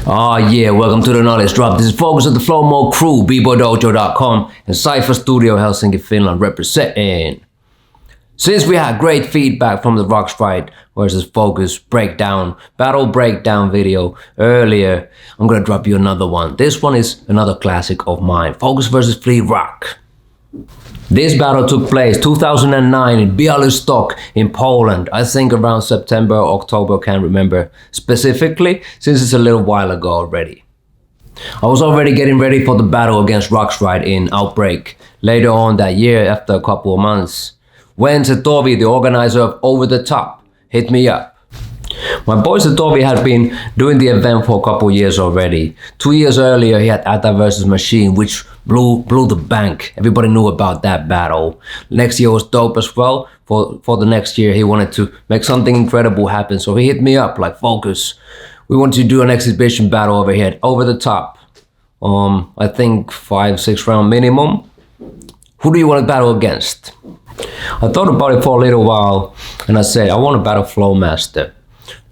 Ah yeah, welcome to the Knowledge Drop. This is Focus of the Flow Mode crew, BBOY.com and Cypher Studio, Helsinki, Finland, representing. Since we had great feedback from the Rocks Fight versus Focus breakdown, battle breakdown video earlier, I'm gonna drop you another one. This one is another classic of mine, Focus versus Flea Rock. This battle took place 2009 in Bialystok in Poland. I think around September or October, can't remember specifically, since it's a little while ago already. I was already getting ready for the battle against Rocks Fight in Outbreak later on that year after a couple of months, when Setovi, the organizer of Over the Top, hit me up. My boy Setovi had been doing the event for a couple of years already. 2 years earlier, he had Atta vs Machine, which blew the bank. Everybody knew about that battle. Next year was dope as well. For the next year, he wanted to make something incredible happen. So he hit me up like, Focus, we want to do an exhibition battle over here, Over the Top. I think 5-6 round minimum. Who do you want to battle against? I thought about it for a little while and I said, I want to battle Flowmaster.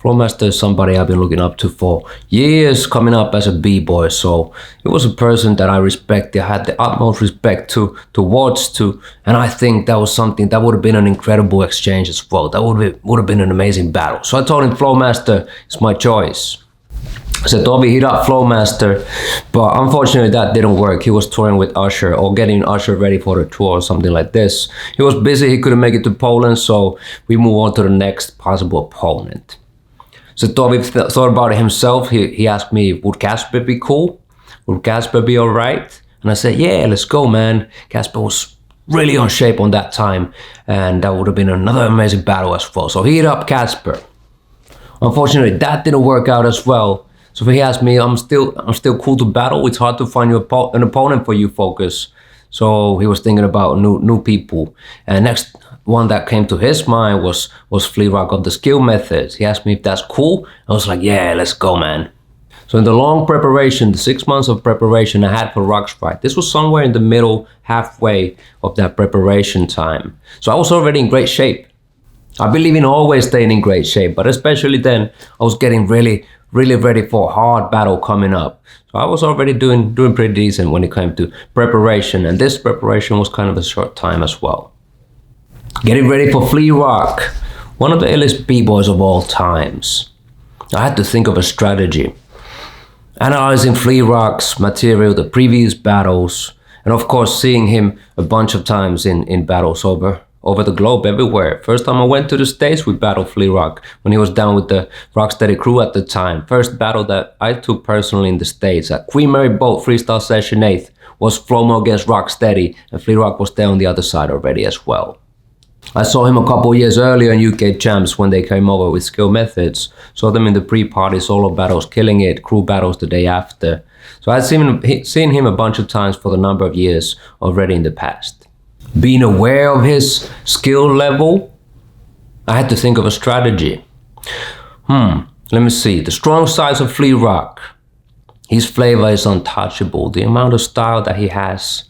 Flowmaster is somebody I've been looking up to for years, coming up as a b-boy, so it was a person that I respected. I had the utmost respect towards, and I think that was something that would have been an incredible exchange as well. That would have been an amazing battle. So I told him Flowmaster is my choice. I said, Toby, hit up Flowmaster, but unfortunately that didn't work. He was touring with Usher or getting Usher ready for the tour or something like this. He was busy, he couldn't make it to Poland, so we move on to the next possible opponent. So Toby thought about it himself. He asked me, would Casper be cool? Would Casper be all right? And I said, yeah, let's go, man. Casper was really on shape on that time, and that would have been another amazing battle as well. So he hit up Casper. Unfortunately, that didn't work out as well. So he asked me, I'm still cool to battle. It's hard to find an opponent for you, Focus. So he was thinking about new people. And next one that came to his mind was Flea Rock of the Skill Methods. He asked me if that's cool. I was like, yeah, let's go, man. So in the long preparation, the 6 months of preparation I had for Rocks Fight, this was somewhere in the middle, halfway of that preparation time. So I was already in great shape. I believe in always staying in great shape, but especially then I was getting really ready for a hard battle coming up. So I was already doing pretty decent when it came to preparation, and this preparation was kind of a short time as well. Getting ready for Flea Rock, one of the illest b-boys of all times. I had to think of a strategy. Analyzing Flea Rock's material, the previous battles, and of course seeing him a bunch of times in battles over the globe, everywhere. First time I went to the States, we battled Flea Rock when he was down with the Rocksteady crew at the time. First battle that I took personally in the States at Queen Mary Boat Freestyle Session 8th was Flomo against Rocksteady, and Flea Rock was there on the other side already as well. I saw him a couple years earlier in UK Champs when they came over with Skill Methods. Saw them in the pre-party solo battles, killing it, crew battles the day after. So I'd seen him a bunch of times for the number of years already in the past. Being aware of his skill level, I had to think of a strategy. Let me see. The strong sides of Flea Rock. His flavor is untouchable. The amount of style that he has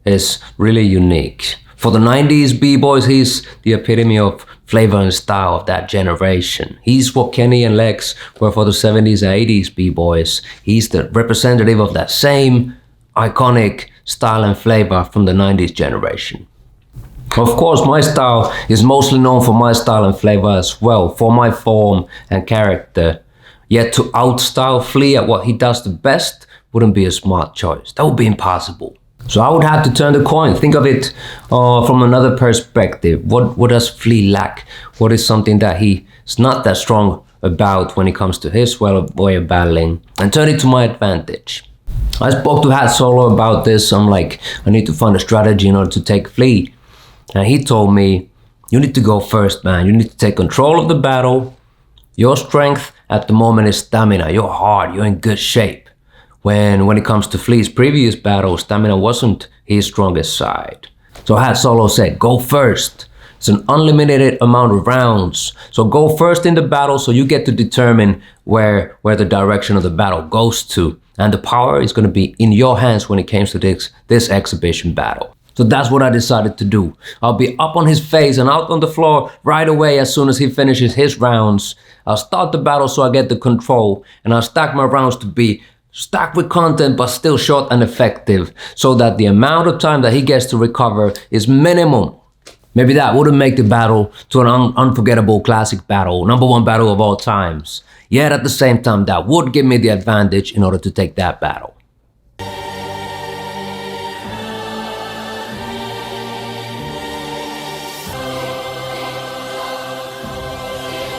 is really unique. For the 90s b-boys, he's the epitome of flavor and style of that generation. He's what Kenny and Lex were for the 70s and 80s b-boys. He's the representative of that same iconic style and flavor from the 90s generation. Of course, my style is mostly known for my style and flavor as well, for my form and character. Yet to outstyle Flea at what he does the best wouldn't be a smart choice. That would be impossible. So I would have to turn the coin, think of it from another perspective. What does Flea lack? What is something that he's not that strong about when it comes to his way of battling, and turn it to my advantage. I spoke to Hat Solo about this. I'm like, I need to find a strategy in order to take Flea. And he told me, you need to go first, man. You need to take control of the battle. Your strength at the moment is stamina. You're hard, you're in good shape. When it comes to Flea's previous battles, stamina wasn't his strongest side. So Hat Solo said, go first. It's an unlimited amount of rounds. So go first in the battle so you get to determine where the direction of the battle goes to. And the power is going to be in your hands when it comes to this exhibition battle. So that's what I decided to do. I'll be up on his face and out on the floor right away as soon as he finishes his rounds. I'll start the battle so I get the control, and I'll stack my rounds to be stacked with content but still short and effective, so that the amount of time that he gets to recover is minimum. Maybe that wouldn't make the battle to an unforgettable classic battle, #1 battle of all times. Yet at the same time, that would give me the advantage in order to take that battle.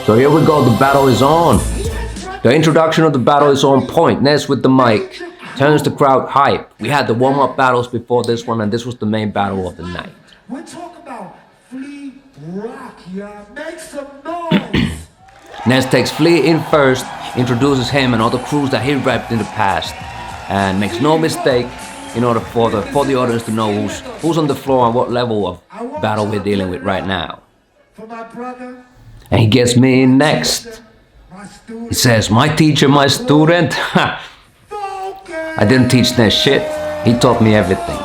So here we go, the battle is on. The introduction of the battle is on point. Ness with the mic turns the crowd hype. We had the warm-up battles before this one, and this was the main battle of the night. We're talking about Flea Rock, y'all. Make some noise. Ness takes Flea in first, introduces him and all the crews that he repped in the past, and makes no mistake in order for the audience to know who's on the floor and what level of battle we're dealing with right now. For my brother, And he gets me in next. my student. He says, my teacher, my student. Focus. I didn't teach Ness shit. He taught me everything.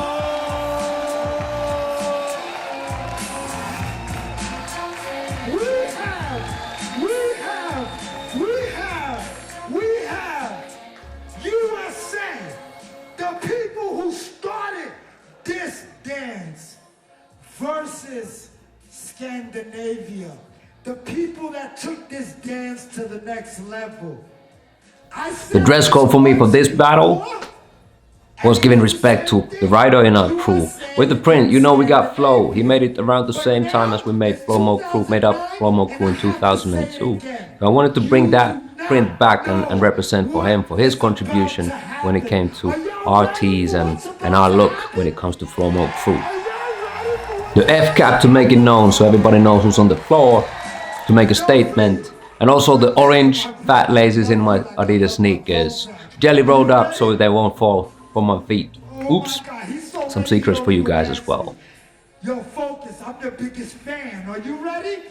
We have USA, the people who started this dance versus Scandinavia, the people that took this dance to the next level. The dress code for me for this battle was giving respect to the rider in our crew. With the print, you know, we got Flo. He made it around the same time as we made made up Flow Mo Crew in 2002. So I wanted to bring that print back and represent for him, for his contribution when it came to our tees and our look when it comes to Flow Mo Crew. The F cap to make it known so everybody knows who's on the floor, to make a statement. And also the orange fat laces in my Adidas sneakers. Jelly rolled up so they won't fall from my feet. Oops. Some secrets for you guys as well. Yo, focus, I'm the biggest fan. Are you ready?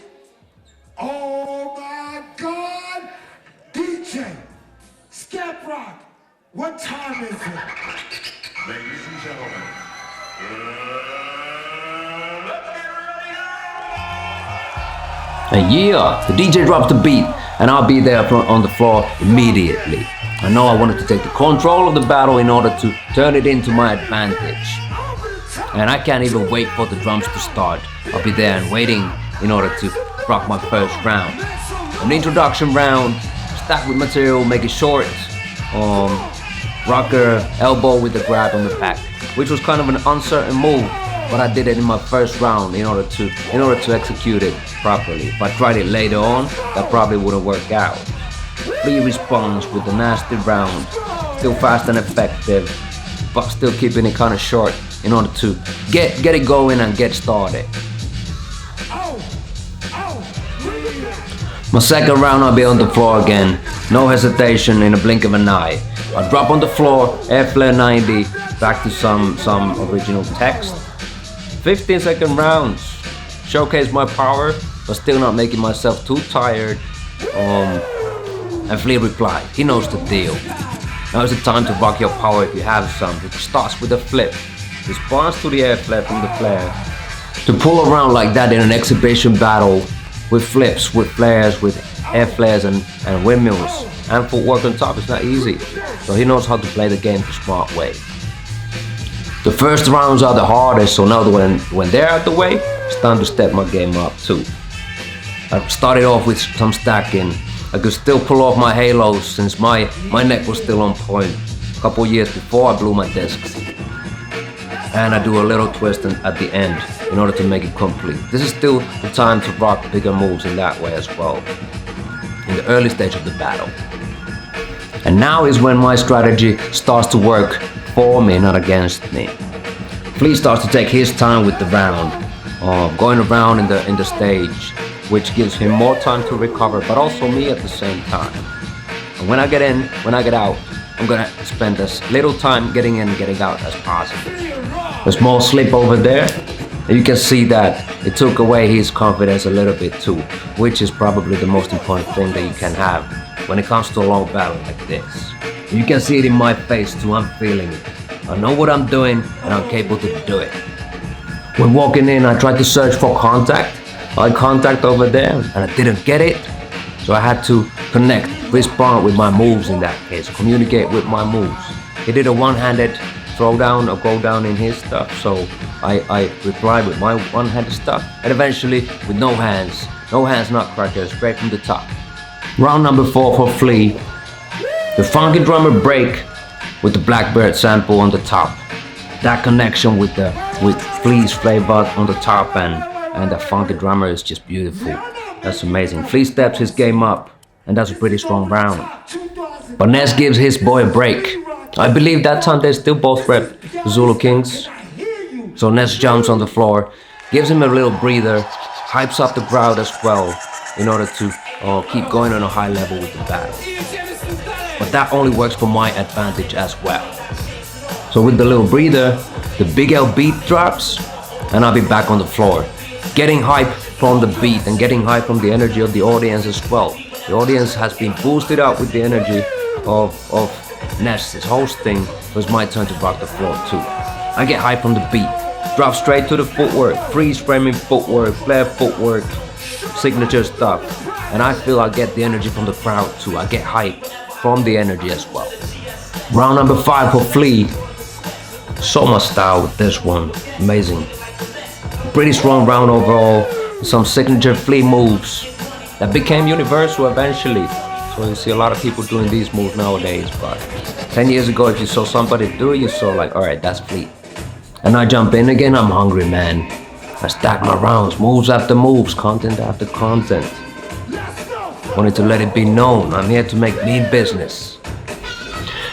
Oh my God! DJ, Skep Rock, what time is it? Ladies and gentlemen, And yeah, the DJ drops the beat and I'll be there on the floor immediately. I know I wanted to take the control of the battle in order to turn it into my advantage. And I can't even wait for the drums to start. I'll be there and waiting in order to rock my first round. An introduction round, stacked with material, make it short. Rocker elbow with the grab on the back, which was kind of an uncertain move, but I did it in my first round in order to execute it properly. If I tried it later on, that probably wouldn't work out. Flea responds with a nasty round, still fast and effective, but still keeping it kind of short in order to get it going and get started. My second round, I'll be on the floor again, no hesitation, in a blink of an eye. I drop on the floor, air flare 90, back to some original text. 15-second rounds, showcase my power, but still not making myself too tired. And Flea replied, he knows the deal. Now is the time to rock your power if you have some. It starts with a flip, responds to the air flare from the flare. To pull around like that in an exhibition battle, with flips, with flares, with air flares and windmills, and footwork on top, it's not easy. So he knows how to play the game the smart way. The first rounds are the hardest, so now when they're out the way, it's time to step my game up too. I started off with some stacking. I could still pull off my halos since my neck was still on point. A couple years before I blew my discs. And I do a little twist at the end in order to make it complete. This is still the time to rock bigger moves in that way as well, in the early stage of the battle. And now is when my strategy starts to work for me, not against me. Flea starts to take his time with the round, going around in the stage, which gives him more time to recover, but also me at the same time. And when I get in, when I get out, I'm gonna spend as little time getting in and getting out as possible. A small slip over there, and you can see that it took away his confidence a little bit too, which is probably the most important thing that you can have when it comes to a long battle like this. You can see it in my face too, I'm feeling it. I know what I'm doing and I'm capable to do it. When walking in, I tried to search for eye contact over there, and I didn't get it. So I had to respond with my moves in that case, communicate with my moves. He did a one-handed throw down or go down in his stuff, so I replied with my one-handed stuff, and eventually with no hands nutcracker, straight from the top. Round number 4 for Flea. The funky drummer break with the Blackbird sample on the top. That connection with Flea's flavor on the top and the funky drummer is just beautiful. That's amazing. Flea steps his game up, and that's a pretty strong round. But Ness gives his boy a break. I believe that time they still both rep the Zulu Kings. So Ness jumps on the floor, gives him a little breather, hypes up the crowd as well in order to keep going on a high level with the battle. But that only works for my advantage as well. So with the little breather, the big L beat drops, and I'll be back on the floor, getting hype from the beat and getting hype from the energy of the audience as well. The audience has been boosted up with the energy of Ness's hosting. It was my turn to rock the floor too. I get hype from the beat, drop straight to the footwork, freeze framing footwork, flare footwork, signature stuff, and I feel I get the energy from the crowd too. I get hype from the energy as well. Round number 5 for Flea. So much style with this one, amazing. Pretty strong round overall, with some signature Flea moves that became universal eventually. So you see a lot of people doing these moves nowadays, but 10 years ago if you saw somebody do it, you saw like, alright, that's Flea. And I jump in again, I'm hungry, man. I stack my rounds, moves after moves, content after content. Wanted to let it be known, I'm here to make mean business.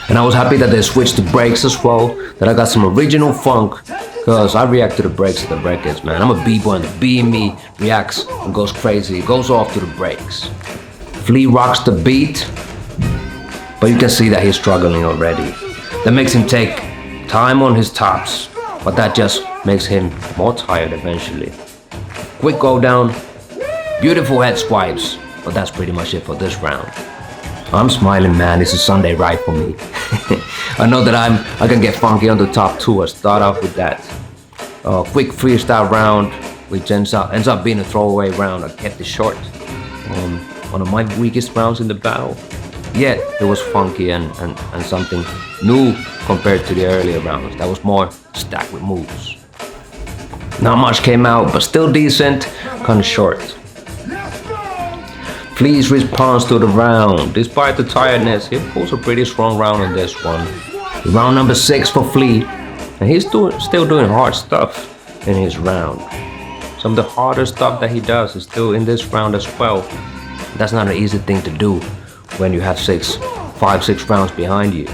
And I was happy that they switched to breaks as well, that I got some original funk, because I react to the breaks of the records, man. I'm a b-boy and the B in me reacts and goes crazy, goes off to the breaks. Flea rocks the beat, but you can see that he's struggling already. That makes him take time on his tops, but that just makes him more tired eventually. Quick go down, beautiful head swipes, but that's pretty much it for this round. I'm smiling, man. It's a Sunday ride for me. I know that I can get funky on the top too. I start off with that quick freestyle round, which ends up being a throwaway round. I kept it short. One of my weakest rounds in the battle. Yet it was funky and something new compared to the earlier rounds. That was more stacked with moves. Not much came out, but still decent, kind of short. Flea's response to the round. Despite the tiredness, he pulls a pretty strong round in this one. Round number 6 for Flea, and he's still doing hard stuff in his round. Some of the harder stuff that he does is still in this round as well. That's not an easy thing to do when you have 5-6 rounds behind you.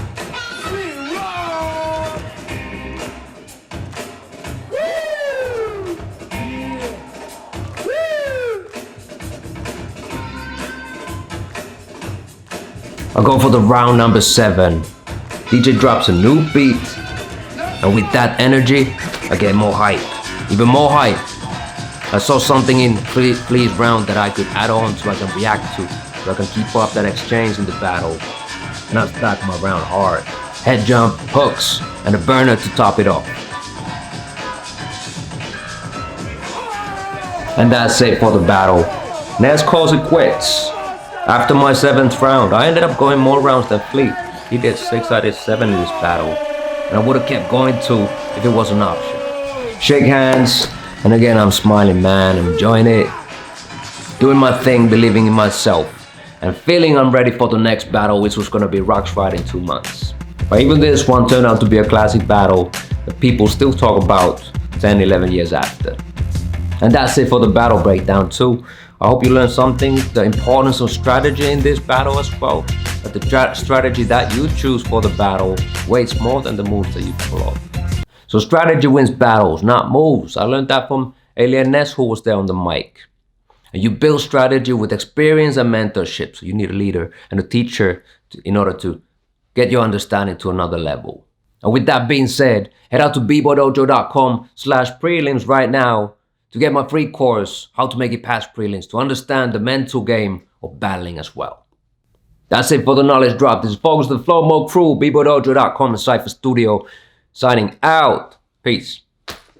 I'll go for the round number 7. DJ drops a new beat, and with that energy, I get more hype, even more hype. I saw something in Flea's round that I could add on so I can react to, so I can keep up that exchange in the battle. And I stack my round hard. Head jump, hooks, and a burner to top it off. And that's it for the battle. Ness calls it quits. After my 7th round, I ended up going more rounds than Flea. He did 6 out of 7 in this battle, and I would have kept going too if it was an option. Shake hands, and again I'm smiling, man. I'm enjoying it, doing my thing, believing in myself, and feeling I'm ready for the next battle, which was gonna be Rock's Ride in 2 months. But even this one turned out to be a classic battle that people still talk about 10, 11 years after. And that's it for the battle breakdown too. I hope you learned something, the importance of strategy in this battle as well. That the strategy that you choose for the battle weighs more than the moves that you pull off. So strategy wins battles, not moves. I learned that from Alien Ness, who was there on the mic. And you build strategy with experience and mentorship. So you need a leader and a teacher in order to get your understanding to another level. And with that being said, head out to bboydojo.com/prelims right now to get my free course, How to Make It Past Prelims, to understand the mental game of battling as well. That's it for the knowledge drop. This is Focus the Flow Mode crew, bboydojo.com and Cypher Studio, signing out. Peace.